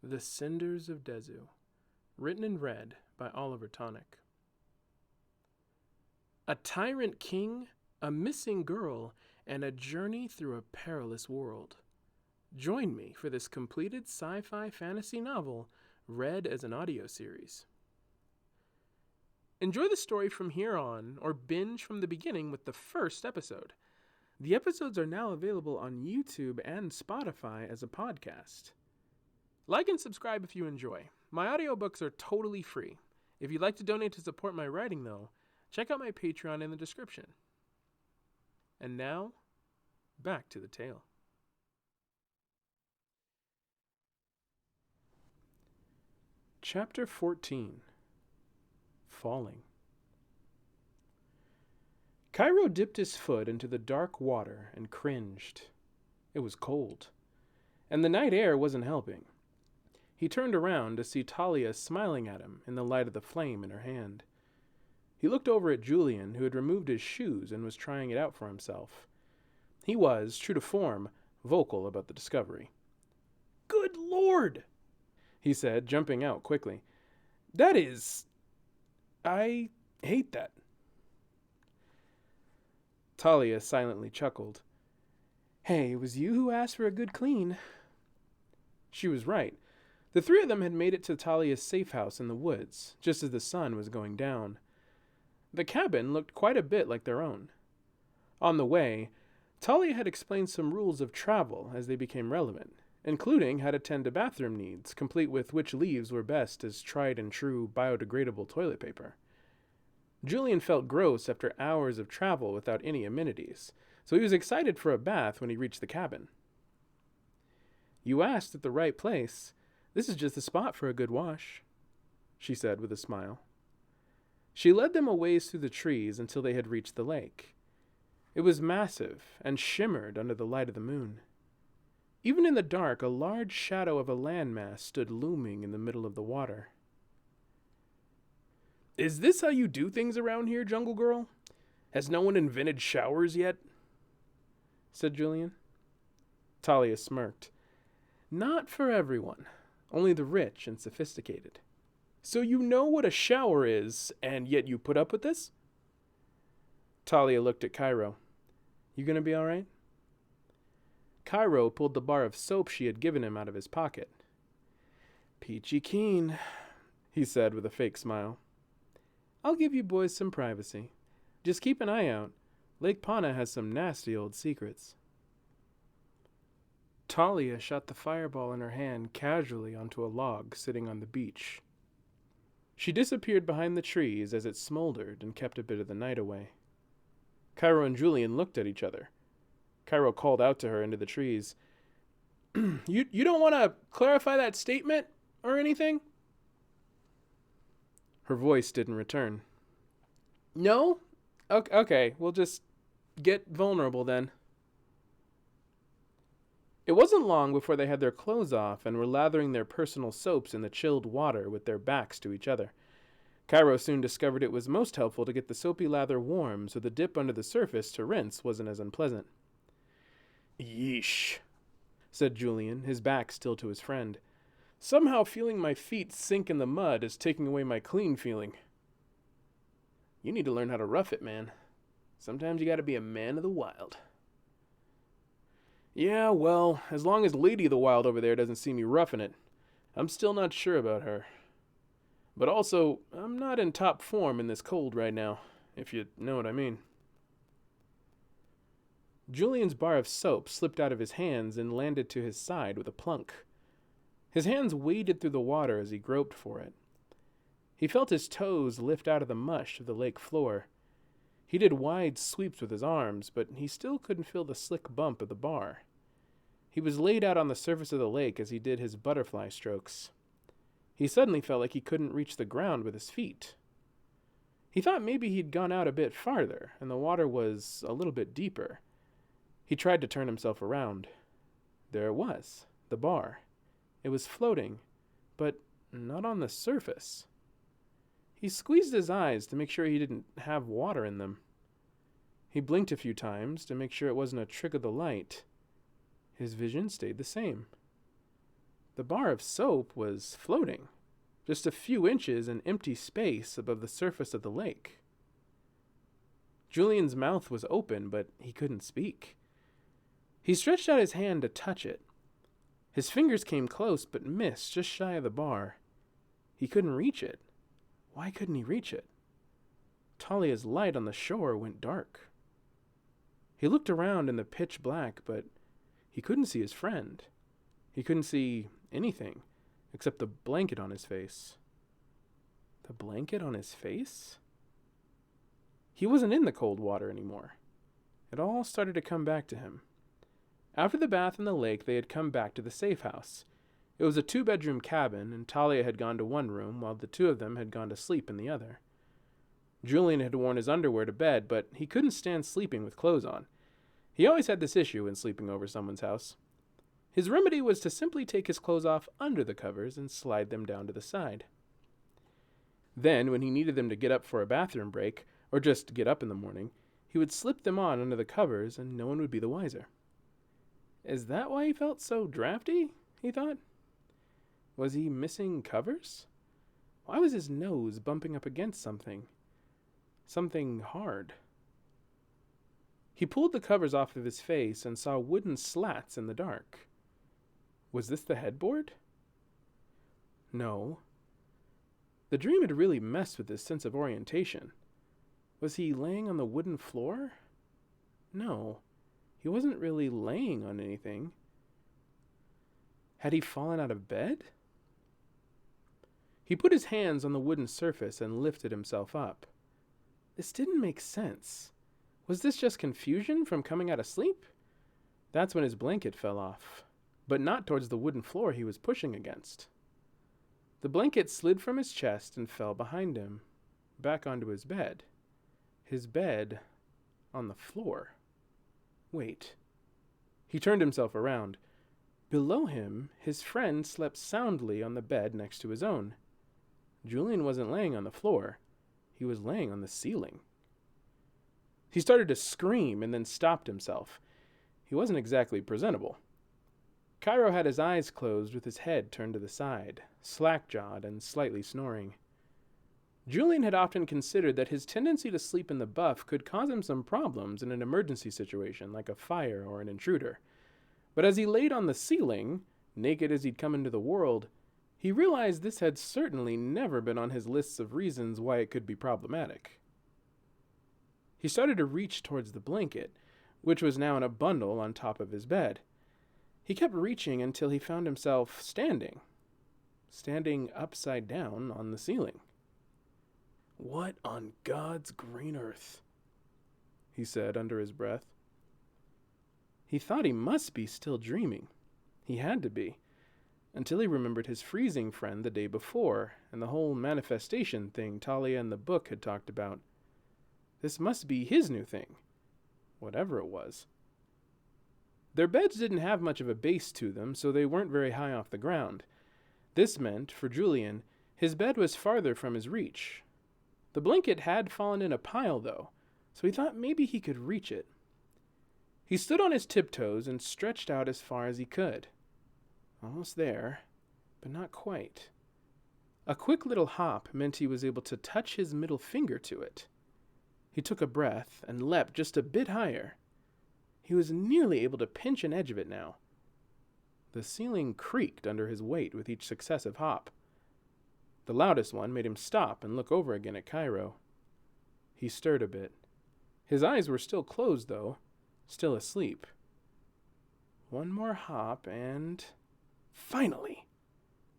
The Cinders of Dezu, written and read by Tonic. A tyrant king, a missing girl, and a journey through a perilous world. Join me for this completed sci-fi fantasy novel read as an audio series. Enjoy the story from here on, or binge from the beginning with the first episode. The episodes are now available on YouTube and Spotify as a podcast. Like and subscribe if you enjoy. My audiobooks are totally free. If you'd like to donate to support my writing, though, check out my Patreon in the description. And now, back to the tale. Chapter 14. Falling. Cairo dipped his foot into the dark water and cringed. It was cold, and the night air wasn't helping. He turned around to see Talia smiling at him in the light of the flame in her hand. He looked over at Julian, who had removed his shoes and was trying it out for himself. He was, true to form, vocal about the discovery. "Good Lord!" he said, jumping out quickly. I hate that." Talia silently chuckled. "Hey, it was you who asked for a good clean." She was right. The three of them had made it to Talia's safe house in the woods, just as the sun was going down. The cabin looked quite a bit like their own. On the way, Talia had explained some rules of travel as they became relevant, including how to tend to bathroom needs, complete with which leaves were best as tried and true biodegradable toilet paper. Julian felt gross after hours of travel without any amenities, so he was excited for a bath when he reached the cabin. "You asked at the right place. This is just the spot for a good wash," she said with a smile. She led them a ways through the trees until they had reached the lake. It was massive and shimmered under the light of the moon. Even in the dark, a large shadow of a landmass stood looming in the middle of the water. "Is this how you do things around here, Jungle Girl? Has no one invented showers yet?" said Julian. Talia smirked. "Not for everyone. Only the rich and sophisticated." "So you know what a shower is, and yet you put up with this?" Talia looked at Cairo. "You gonna be all right?" Cairo pulled the bar of soap she had given him out of his pocket. "Peachy keen," he said with a fake smile. "I'll give you boys some privacy. Just keep an eye out. Lake Pana has some nasty old secrets." Talia shot the fireball in her hand casually onto a log sitting on the beach. She disappeared behind the trees as it smoldered and kept a bit of the night away. Cairo and Julian looked at each other. Cairo called out to her into the trees. You don't want to clarify that statement or anything?" Her voice didn't return. "No? Okay, we'll just get vulnerable then." It wasn't long before they had their clothes off and were lathering their personal soaps in the chilled water with their backs to each other. Cairo soon discovered it was most helpful to get the soapy lather warm so the dip under the surface to rinse wasn't as unpleasant. "Yeesh," said Julian, his back still to his friend. "Somehow feeling my feet sink in the mud is taking away my clean feeling." "You need to learn how to rough it, man. Sometimes you gotta be a man of the wild." "Yeah, well, as long as Lady of the Wild over there doesn't see me roughing it, I'm still not sure about her. But also, I'm not in top form in this cold right now, if you know what I mean." Julian's bar of soap slipped out of his hands and landed to his side with a plunk. His hands waded through the water as he groped for it. He felt his toes lift out of the mush of the lake floor. He did wide sweeps with his arms, but he still couldn't feel the slick bump of the bar. He was laid out on the surface of the lake as he did his butterfly strokes. He suddenly felt like he couldn't reach the ground with his feet. He thought maybe he'd gone out a bit farther, and the water was a little bit deeper. He tried to turn himself around. There it was, the bar. It was floating, but not on the surface. He squeezed his eyes to make sure he didn't have water in them. He blinked a few times to make sure it wasn't a trick of the light. His vision stayed the same. The bar of soap was floating, just a few inches in empty space above the surface of the lake. Julian's mouth was open, but he couldn't speak. He stretched out his hand to touch it. His fingers came close, but missed just shy of the bar. He couldn't reach it. Why couldn't he reach it? Talia's light on the shore went dark. He looked around in the pitch black, but he couldn't see his friend. He couldn't see anything except the blanket on his face. The blanket on his face? He wasn't in the cold water anymore. It all started to come back to him. After the bath in the lake, they had come back to the safe house. It was a 2-bedroom cabin, and Talia had gone to one room, while the two of them had gone to sleep in the other. Julian had worn his underwear to bed, but he couldn't stand sleeping with clothes on. He always had this issue when sleeping over someone's house. His remedy was to simply take his clothes off under the covers and slide them down to the side. Then, when he needed them to get up for a bathroom break, or just to get up in the morning, he would slip them on under the covers and no one would be the wiser. Is that why he felt so drafty? He thought. Was he missing covers? Why was his nose bumping up against something? Something hard. He pulled the covers off of his face and saw wooden slats in the dark. Was this the headboard? No. The dream had really messed with his sense of orientation. Was he laying on the wooden floor? No, he wasn't really laying on anything. Had he fallen out of bed? He put his hands on the wooden surface and lifted himself up. This didn't make sense. Was this just confusion from coming out of sleep? That's when his blanket fell off, but not towards the wooden floor he was pushing against. The blanket slid from his chest and fell behind him, back onto his bed. His bed on the floor. Wait. He turned himself around. Below him, his friend slept soundly on the bed next to his own. Julian wasn't laying on the floor. He was laying on the ceiling. He started to scream and then stopped himself. He wasn't exactly presentable. Cairo had his eyes closed with his head turned to the side, slack-jawed and slightly snoring. Julian had often considered that his tendency to sleep in the buff could cause him some problems in an emergency situation like a fire or an intruder. But as he laid on the ceiling, naked as he'd come into the world, he realized this had certainly never been on his lists of reasons why it could be problematic. He started to reach towards the blanket, which was now in a bundle on top of his bed. He kept reaching until he found himself standing upside down on the ceiling. What on God's green earth? He said under his breath. He thought he must be still dreaming. He had to be, until he remembered his freezing friend the day before and the whole manifestation thing Talia and the book had talked about. This must be his new thing, whatever it was. Their beds didn't have much of a base to them, so they weren't very high off the ground. This meant, for Julian, his bed was farther from his reach. The blanket had fallen in a pile, though, so he thought maybe he could reach it. He stood on his tiptoes and stretched out as far as he could. Almost there, but not quite. A quick little hop meant he was able to touch his middle finger to it. He took a breath and leapt just a bit higher. He was nearly able to pinch an edge of it now. The ceiling creaked under his weight with each successive hop. The loudest one made him stop and look over again at Cairo. He stirred a bit. His eyes were still closed, though, still asleep. One more hop and... Finally!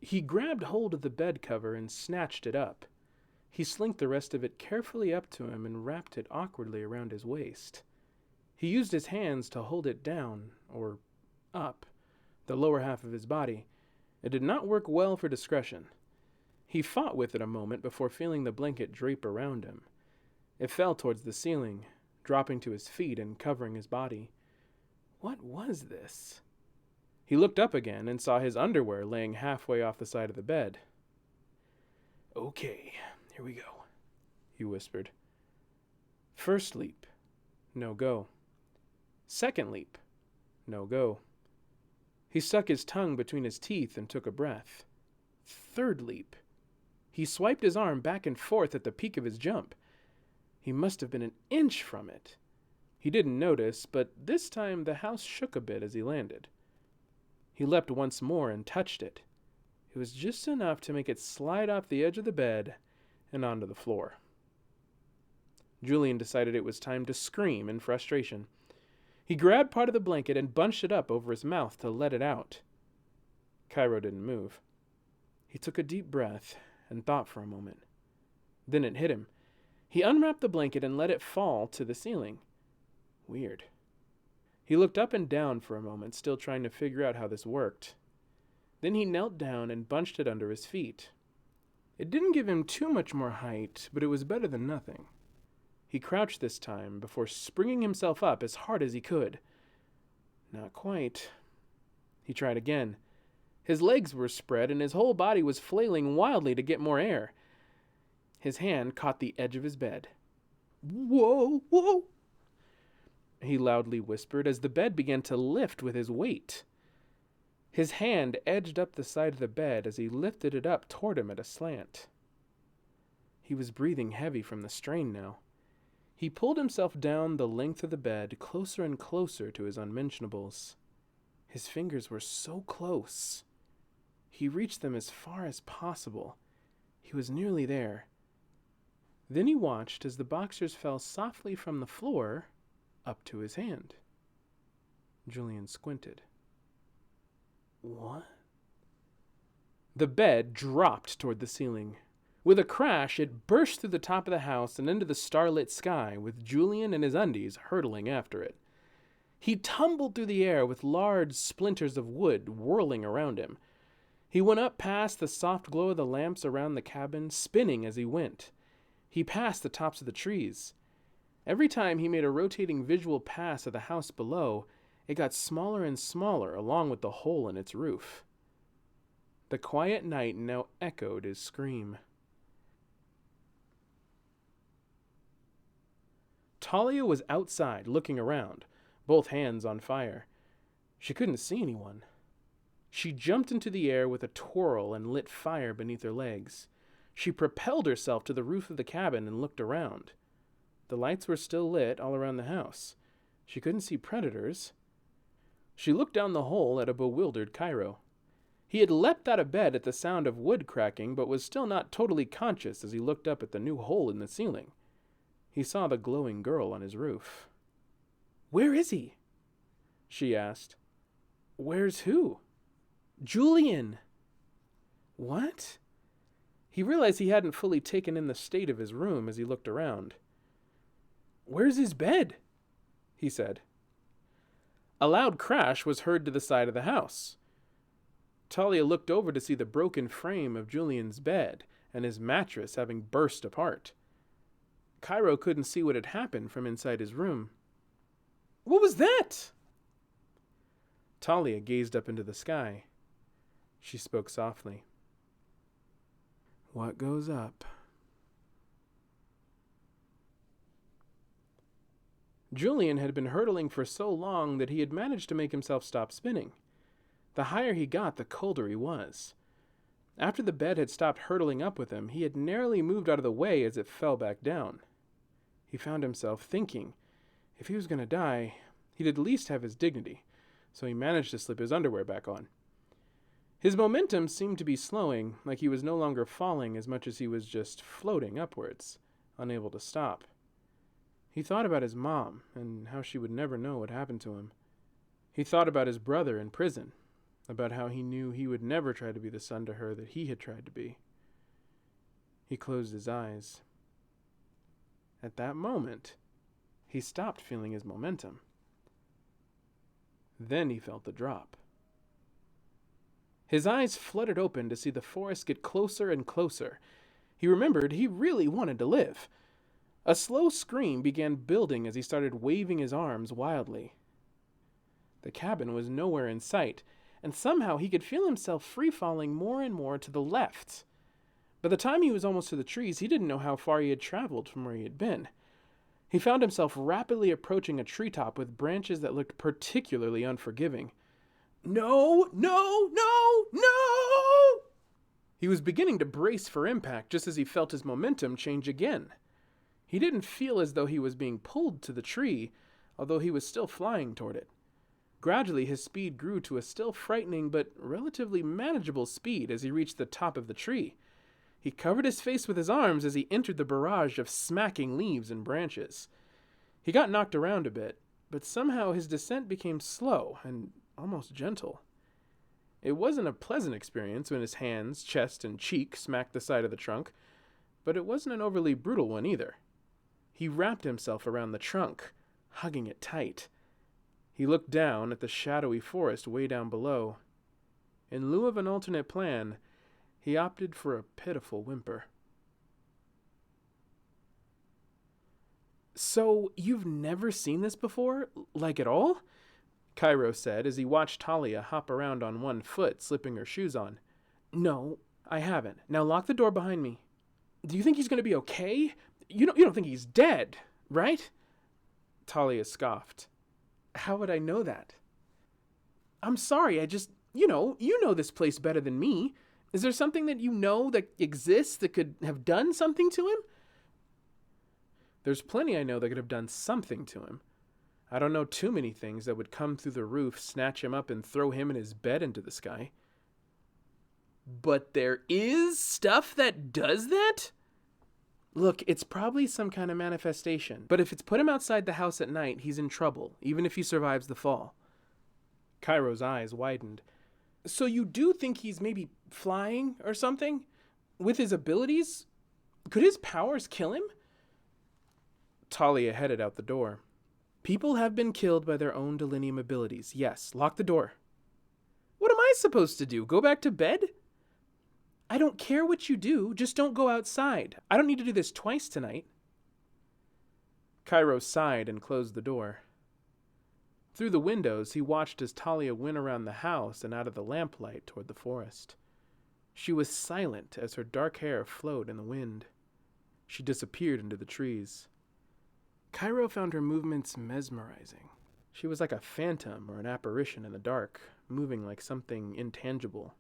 He grabbed hold of the bed cover and snatched it up. He slinked the rest of it carefully up to him and wrapped it awkwardly around his waist. He used his hands to hold it down, or up, the lower half of his body. It did not work well for discretion. He fought with it a moment before feeling the blanket drape around him. It fell towards the ceiling, dropping to his feet and covering his body. What was this? He looked up again and saw his underwear laying halfway off the side of the bed. Okay, here we go, he whispered. First leap, no go. Second leap, no go. He stuck his tongue between his teeth and took a breath. Third leap. He swiped his arm back and forth at the peak of his jump. He must have been an inch from it. He didn't notice, but this time the house shook a bit as he landed. He leapt once more and touched it. It was just enough to make it slide off the edge of the bed and onto the floor. Julian decided it was time to scream in frustration. He grabbed part of the blanket and bunched it up over his mouth to let it out. Cairo didn't move. He took a deep breath and thought for a moment. Then it hit him. He unwrapped the blanket and let it fall to the ceiling. Weird. He looked up and down for a moment, still trying to figure out how this worked. Then he knelt down and bunched it under his feet. It didn't give him too much more height, but it was better than nothing. He crouched this time before springing himself up as hard as he could. Not quite. He tried again. His legs were spread and his whole body was flailing wildly to get more air. His hand caught the edge of his bed. "Whoa, whoa!" he loudly whispered as the bed began to lift with his weight. His hand edged up the side of the bed as he lifted it up toward him at a slant. He was breathing heavy from the strain now. He pulled himself down the length of the bed, closer and closer to his unmentionables. His fingers were so close. He reached them as far as possible. He was nearly there. Then he watched as the boxers fell softly from the floor up to his hand. Julian squinted. What? The bed dropped toward the ceiling. With a crash, it burst through the top of the house and into the starlit sky, with Julian and his undies hurtling after it. He tumbled through the air with large splinters of wood whirling around him. He went up past the soft glow of the lamps around the cabin, spinning as he went. He passed the tops of the trees. Every time he made a rotating visual pass of the house below, it got smaller and smaller along with the hole in its roof. The quiet night now echoed his scream. Talia was outside, looking around, both hands on fire. She couldn't see anyone. She jumped into the air with a twirl and lit fire beneath her legs. She propelled herself to the roof of the cabin and looked around. The lights were still lit all around the house. She couldn't see predators. She looked down the hole at a bewildered Cairo. He had leapt out of bed at the sound of wood cracking, but was still not totally conscious as he looked up at the new hole in the ceiling. He saw the glowing girl on his roof. "Where is he?" she asked. "Where's who?" "Julian." What? He realized he hadn't fully taken in the state of his room as he looked around. "Where's his bed?" he said. A loud crash was heard to the side of the house. Talia looked over to see the broken frame of Julian's bed and his mattress having burst apart. Cairo couldn't see what had happened from inside his room. "What was that?" Talia gazed up into the sky. She spoke softly. "What goes up?" Julian had been hurtling for so long that he had managed to make himself stop spinning. The higher he got, the colder he was. After the bed had stopped hurtling up with him, he had narrowly moved out of the way as it fell back down. He found himself thinking, if he was going to die, he'd at least have his dignity, so he managed to slip his underwear back on. His momentum seemed to be slowing, like he was no longer falling as much as he was just floating upwards, unable to stop. He thought about his mom, and how she would never know what happened to him. He thought about his brother in prison, about how he knew he would never try to be the son to her that he had tried to be. He closed his eyes. At that moment, he stopped feeling his momentum. Then he felt the drop. His eyes fluttered open to see the forest get closer and closer. He remembered he really wanted to live. A slow scream began building as he started waving his arms wildly. The cabin was nowhere in sight, and somehow he could feel himself free-falling more and more to the left. By the time he was almost to the trees, he didn't know how far he had traveled from where he had been. He found himself rapidly approaching a treetop with branches that looked particularly unforgiving. No, no, no, no! He was beginning to brace for impact just as he felt his momentum change again. He didn't feel as though he was being pulled to the tree, although he was still flying toward it. Gradually, his speed grew to a still frightening but relatively manageable speed as he reached the top of the tree. He covered his face with his arms as he entered the barrage of smacking leaves and branches. He got knocked around a bit, but somehow his descent became slow and almost gentle. It wasn't a pleasant experience when his hands, chest, and cheek smacked the side of the trunk, but it wasn't an overly brutal one either. He wrapped himself around the trunk, hugging it tight. He looked down at the shadowy forest way down below. In lieu of an alternate plan, he opted for a pitiful whimper. So, you've never seen this before? Like at all? Cairo said as he watched Talia hop around on one foot, slipping her shoes on. No, I haven't. Now lock the door behind me. Do you think he's going to be okay? You don't think he's dead, right? Talia scoffed. How would I know that? I'm sorry, you know this place better than me. Is there something that you know that exists that could have done something to him? There's plenty I know that could have done something to him. I don't know too many things that would come through the roof, snatch him up, and throw him and his bed into the sky. But there is stuff that does that? Look, it's probably some kind of manifestation, but if it's put him outside the house at night, he's in trouble, even if he survives the fall. Cairo's eyes widened. So you do think he's maybe flying or something? With his abilities? Could his powers kill him? Talia headed out the door. People have been killed by their own delinium abilities. Yes, lock the door. What am I supposed to do? Go back to bed? I don't care what you do, just don't go outside. I don't need to do this twice tonight. Cairo sighed and closed the door. Through the windows, he watched as Talia went around the house and out of the lamplight toward the forest. She was silent as her dark hair flowed in the wind. She disappeared into the trees. Cairo found her movements mesmerizing. She was like a phantom or an apparition in the dark, moving like something intangible.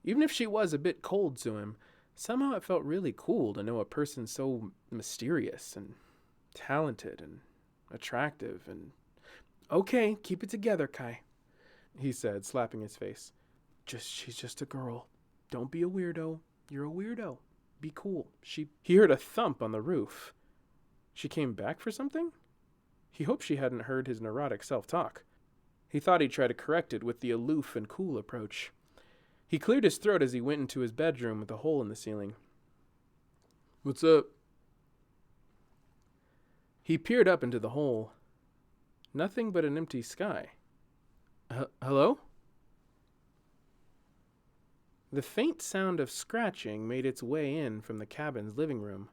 Even if she was a bit cold to him, somehow it felt really cool to know a person so mysterious and talented and attractive and... Okay, keep it together, Kai, he said, slapping his face. She's just a girl. Don't be a weirdo. You're a weirdo. Be cool. He heard a thump on the roof. She came back for something? He hoped she hadn't heard his neurotic self-talk. He thought he'd try to correct it with the aloof and cool approach. He cleared his throat as he went into his bedroom with a hole in the ceiling. What's up? He peered up into the hole. Nothing but an empty sky. Hello? The faint sound of scratching made its way in from the cabin's living room.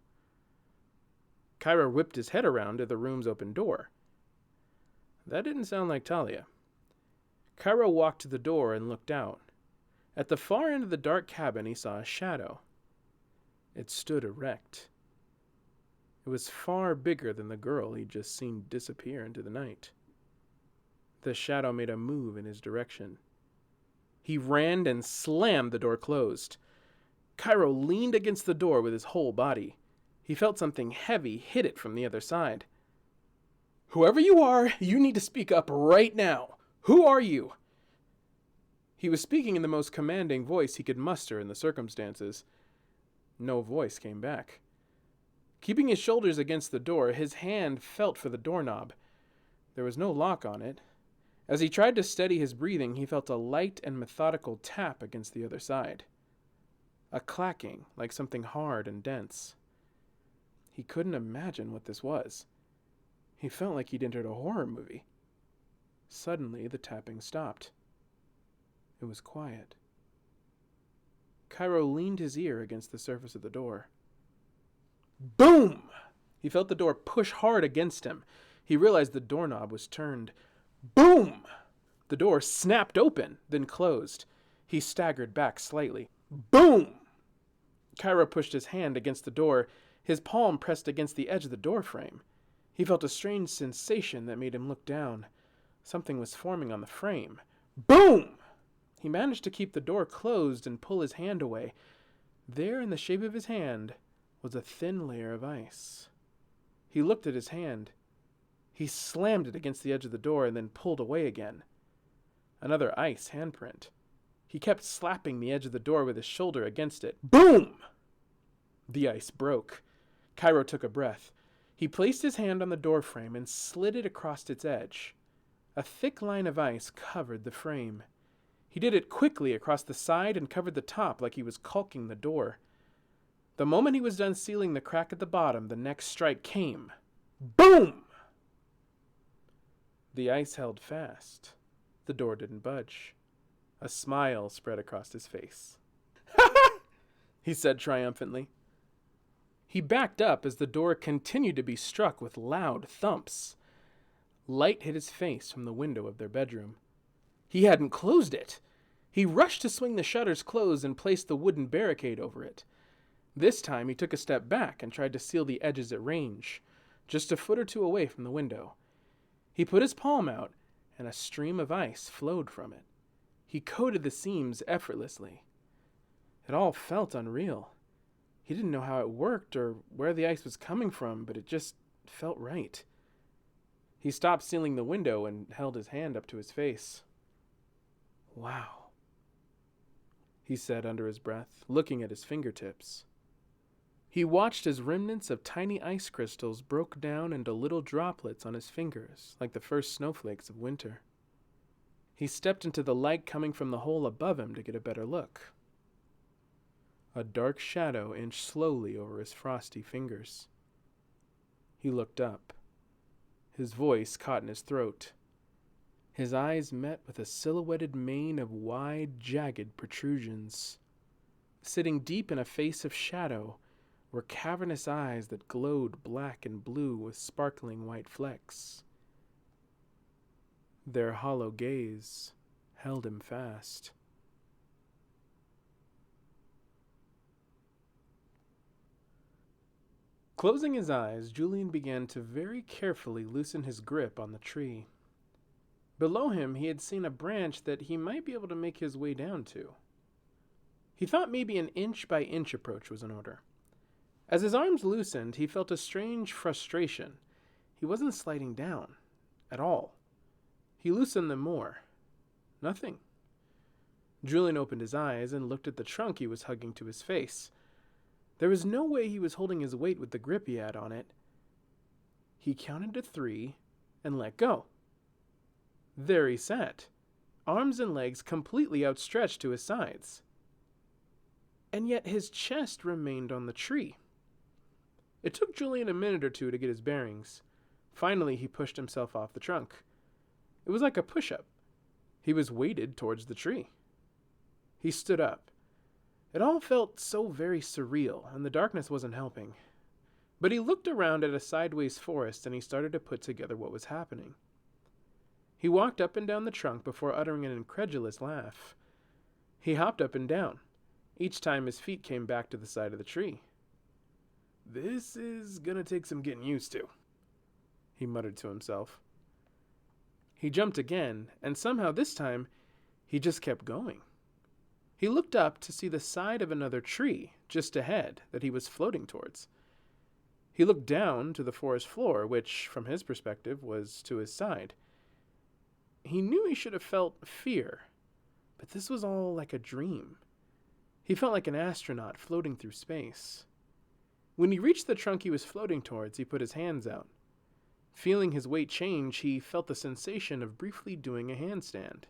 Cairo whipped his head around to the room's open door. That didn't sound like Talia. Cairo walked to the door and looked out. At the far end of the dark cabin, he saw a shadow. It stood erect. It was far bigger than the girl he'd just seen disappear into the night. The shadow made a move in his direction. He ran and slammed the door closed. Cairo leaned against the door with his whole body. He felt something heavy hit it from the other side. Whoever you are, you need to speak up right now. Who are you? He was speaking in the most commanding voice he could muster in the circumstances. No voice came back. Keeping his shoulders against the door, his hand felt for the doorknob. There was no lock on it. As he tried to steady his breathing, he felt a light and methodical tap against the other side. A clacking, like something hard and dense. He couldn't imagine what this was. He felt like he'd entered a horror movie. Suddenly, the tapping stopped. It was quiet. Cairo leaned his ear against the surface of the door. Boom! He felt the door push hard against him. He realized the doorknob was turned. Boom! The door snapped open, then closed. He staggered back slightly. Boom! Cairo pushed his hand against the door, his palm pressed against the edge of the door frame. He felt a strange sensation that made him look down. Something was forming on the frame, Boom! He managed to keep the door closed and pull his hand away. There, in the shape of his hand, was a thin layer of ice. He looked at his hand. He slammed it against the edge of the door and then pulled away again. Another ice handprint. He kept slapping the edge of the door with his shoulder against it. Boom! The ice broke. Cairo took a breath. He placed his hand on the door frame and slid it across its edge. A thick line of ice covered the frame. He did it quickly across the side and covered the top like he was caulking the door. The moment he was done sealing the crack at the bottom, the next strike came. Boom! The ice held fast. The door didn't budge. A smile spread across his face. He said triumphantly. He backed up as the door continued to be struck with loud thumps. Light hit his face from the window of their bedroom. He hadn't closed it. He rushed to swing the shutters closed and place the wooden barricade over it. This time he took a step back and tried to seal the edges at range, just a foot or two away from the window. He put his palm out, and a stream of ice flowed from it. He coated the seams effortlessly. It all felt unreal. He didn't know how it worked or where the ice was coming from, but it just felt right. He stopped sealing the window and held his hand up to his face. "Wow," he said under his breath, looking at his fingertips. He watched as remnants of tiny ice crystals broke down into little droplets on his fingers, like the first snowflakes of winter. He stepped into the light coming from the hole above him to get a better look. A dark shadow inched slowly over his frosty fingers. He looked up. His voice caught in his throat. His eyes met with a silhouetted mane of wide, jagged protrusions. Sitting deep in a face of shadow were cavernous eyes that glowed black and blue with sparkling white flecks. Their hollow gaze held him fast. Closing his eyes, Julian began to very carefully loosen his grip on the tree. Below him, he had seen a branch that he might be able to make his way down to. He thought maybe an inch-by-inch approach was in order. As his arms loosened, he felt a strange frustration. He wasn't sliding down at all. He loosened them more. Nothing. Julian opened his eyes and looked at the trunk he was hugging to his face. There was no way he was holding his weight with the grip he had on it. He counted to 3 and let go. There he sat, arms and legs completely outstretched to his sides. And yet his chest remained on the tree. It took Julian a minute or two to get his bearings. Finally, he pushed himself off the trunk. It was like a push-up. He was weighted towards the tree. He stood up. It all felt so very surreal, and the darkness wasn't helping. But he looked around at a sideways forest, and he started to put together what was happening. He walked up and down the trunk before uttering an incredulous laugh. He hopped up and down. Each time his feet came back to the side of the tree. "This is gonna take some getting used to," he muttered to himself. He jumped again, and somehow this time, he just kept going. He looked up to see the side of another tree just ahead that he was floating towards. He looked down to the forest floor, which, from his perspective, was to his side. He knew he should have felt fear, but this was all like a dream. He felt like an astronaut floating through space. When he reached the trunk he was floating towards, he put his hands out. Feeling his weight change, he felt the sensation of briefly doing a handstand.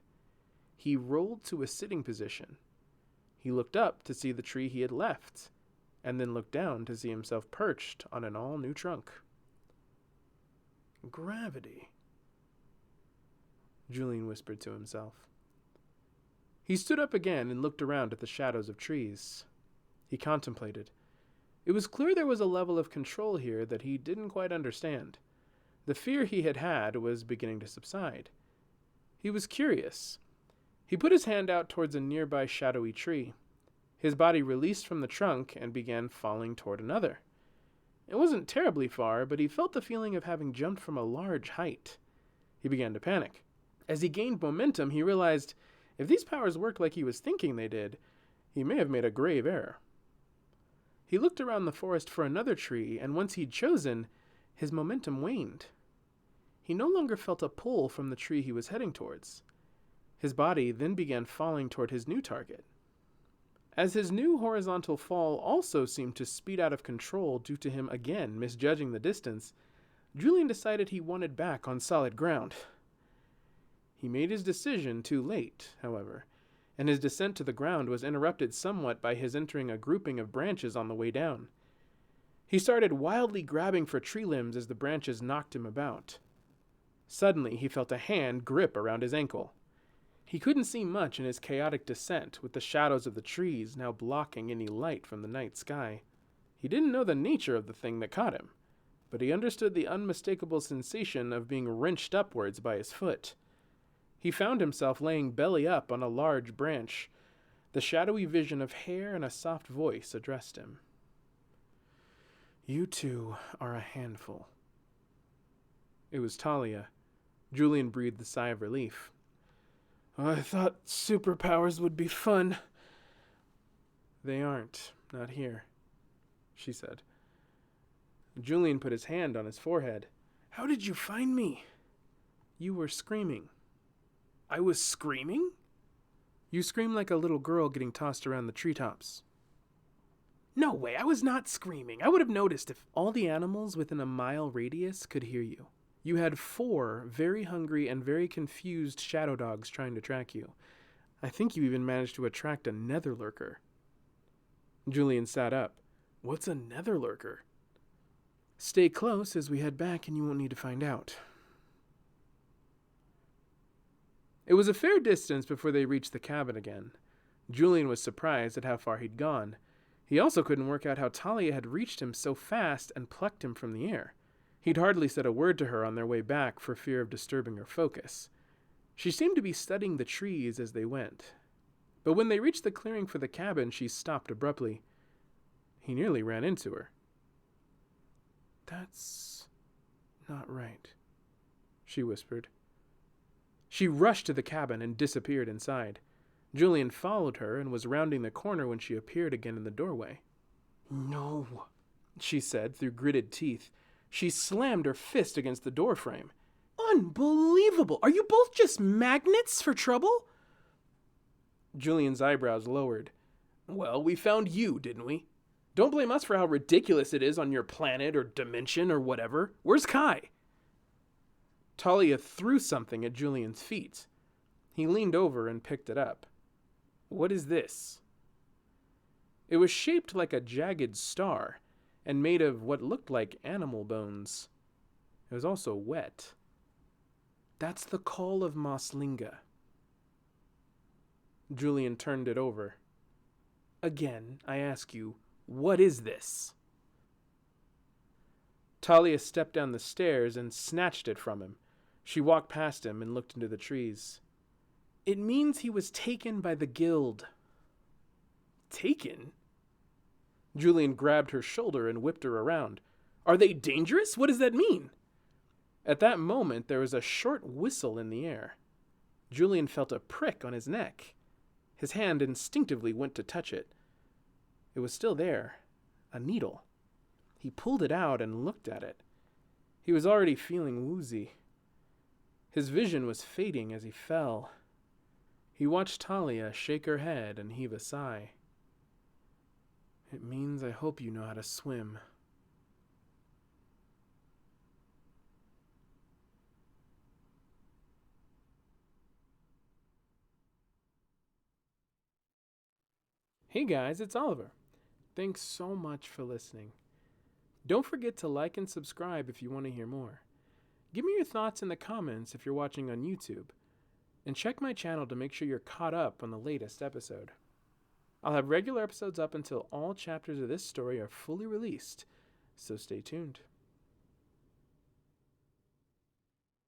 He rolled to a sitting position. He looked up to see the tree he had left, and then looked down to see himself perched on an all-new trunk. "Gravity," Julian whispered to himself. He stood up again and looked around at the shadows of trees. He contemplated. It was clear there was a level of control here that he didn't quite understand. The fear he had had was beginning to subside. He was curious. He put his hand out towards a nearby shadowy tree. His body released from the trunk and began falling toward another. It wasn't terribly far, but he felt the feeling of having jumped from a large height. He began to panic. As he gained momentum, he realized if these powers worked like he was thinking they did, he may have made a grave error. He looked around the forest for another tree, and once he'd chosen, his momentum waned. He no longer felt a pull from the tree he was heading towards. His body then began falling toward his new target. As his new horizontal fall also seemed to speed out of control due to him again misjudging the distance, Julian decided he wanted back on solid ground. He made his decision too late, however, and his descent to the ground was interrupted somewhat by his entering a grouping of branches on the way down. He started wildly grabbing for tree limbs as the branches knocked him about. Suddenly, he felt a hand grip around his ankle. He couldn't see much in his chaotic descent, with the shadows of the trees now blocking any light from the night sky. He didn't know the nature of the thing that caught him, but he understood the unmistakable sensation of being wrenched upwards by his foot. He found himself laying belly up on a large branch. The shadowy vision of hair and a soft voice addressed him. "You two are a handful." It was Talia. Julian breathed a sigh of relief. "I thought superpowers would be fun." "They aren't, not here," she said. Julian put his hand on his forehead. "How did you find me?" "You were screaming." "I was screaming?" "You screamed like a little girl getting tossed around the treetops." "No way, I was not screaming. I would have noticed if..." "All the animals within a mile radius could hear you. You had 4 very hungry and very confused shadow dogs trying to track you. I think you even managed to attract a netherlurker." Julian sat up. "What's a netherlurker?" "Stay close as we head back and you won't need to find out." It was a fair distance before they reached the cabin again. Julian was surprised at how far he'd gone. He also couldn't work out how Talia had reached him so fast and plucked him from the air. He'd hardly said a word to her on their way back for fear of disturbing her focus. She seemed to be studying the trees as they went. But when they reached the clearing for the cabin, she stopped abruptly. He nearly ran into her. "That's not right," she whispered. She rushed to the cabin and disappeared inside. Julian followed her and was rounding the corner when she appeared again in the doorway. "No," she said through gritted teeth. She slammed her fist against the doorframe. "Unbelievable! Are you both just magnets for trouble?" Julian's eyebrows lowered. "Well, we found you, didn't we? Don't blame us for how ridiculous it is on your planet or dimension or whatever. Where's Kai?" Talia threw something at Julian's feet. He leaned over and picked it up. "What is this?" It was shaped like a jagged star and made of what looked like animal bones. It was also wet. "That's the call of Moslinga." Julian turned it over. "Again, I ask you, what is this?" Talia stepped down the stairs and snatched it from him. She walked past him and looked into the trees. "It means he was taken by the guild." "Taken?" Julian grabbed her shoulder and whipped her around. "Are they dangerous? What does that mean?" At that moment, there was a short whistle in the air. Julian felt a prick on his neck. His hand instinctively went to touch it. It was still there, a needle. He pulled it out and looked at it. He was already feeling woozy. His vision was fading as he fell. He watched Talia shake her head and heave a sigh. "It means I hope you know how to swim." Hey guys, it's Oliver. Thanks so much for listening. Don't forget to like and subscribe if you want to hear more. Give me your thoughts in the comments if you're watching on YouTube. And check my channel to make sure you're caught up on the latest episode. I'll have regular episodes up until all chapters of this story are fully released, so stay tuned.